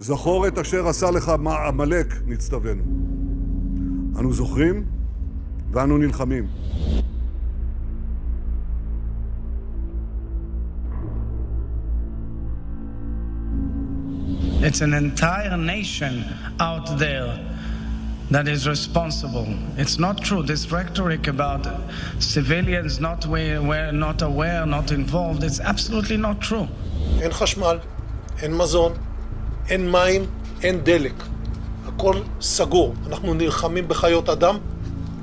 זכור את אשר עשה לך עמלק, נצטווינו. אנו זוכרים ואנו נלחמים. It's an entire nation out there that is responsible. It's not true. This rhetoric about civilians not aware, not involved, it's absolutely not true. אין חשמל, אין מזון, אין מים, אין דלק. הכל סגור. אנחנו נלחמים בחיות אדם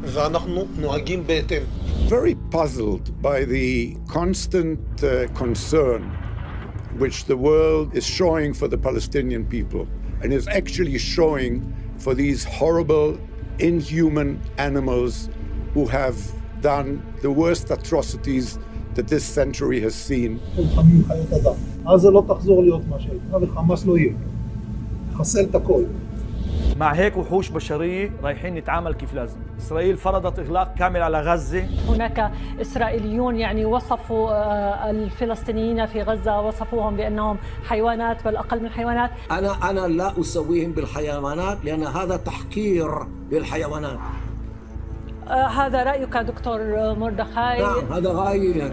ואנחנו נוהגים בהתאם. Very puzzled by the constant concern which the world is showing for the Palestinian people and is actually showing for these horrible, inhuman animals who have done the worst atrocities that this century has seen. נלחמים בחיות אדם. עזה לא תחזור להיות מה שהייתה וחמאס לא יהיה. חסל את הכל. مع هيك وحوش بشرية رايحين نتعامل كيف لازم. إسرائيل فرضت إغلاق كامل على غزة. هناك إسرائيليون يعني وصفوا الفلسطينيين في غزة وصفوهم بأنهم حيوانات بل أقل من حيوانات. أنا لا أسويهم بالحيوانات لأن هذا تحقير للحيوانات. هذا رأيك دكتور مردخاي؟ نعم هذا رأيي.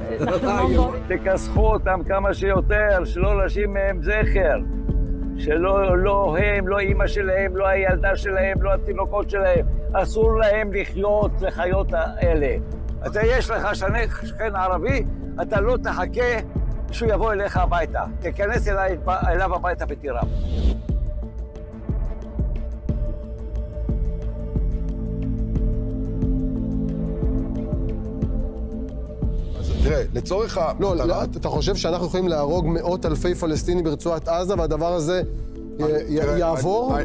تكسخوا אותם כמה שיותר, שלא להשאיר מהם זכר. שלא הם, לא אמא שלהם, לא הילדה שלהם, לא התינוקות שלהם. אסור להם לחיות לחיות האלה. יש לך שכן ערבי, אתה לא תחכה שהוא יבוא אליך הביתה. תיכנס אליו הביתה ותירה. תראה, לצורך לא, אתה חושב שאנחנו יכולים להרוג מאות אלפי פלסטינים ברצועת עזה והדבר הזה יעבור?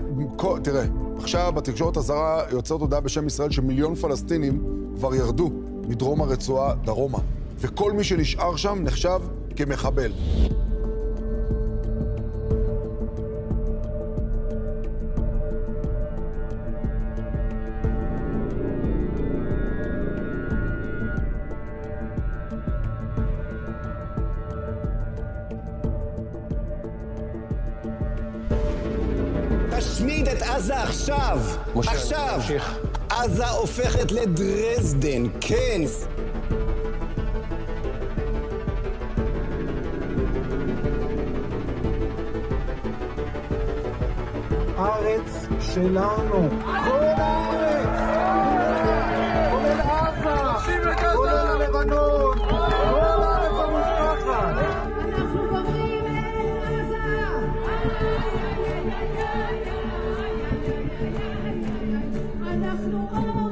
תראה, עכשיו בתקשורת הזרה יוצאת הודעה בשם ישראל שמיליון פלסטינים כבר ירדו מדרום הרצועה דרומה, וכל מי שנשאר שם נחשב כמחבל. תשמיד את עזה עכשיו, עכשיו. עזה הופכת לדרזדן, כן. הארץ שלנו. כל הארץ. כולל עזה. כולל הלבנון. כל הארץ המובטחת. אנחנו בוחרים את עזה. אנחנו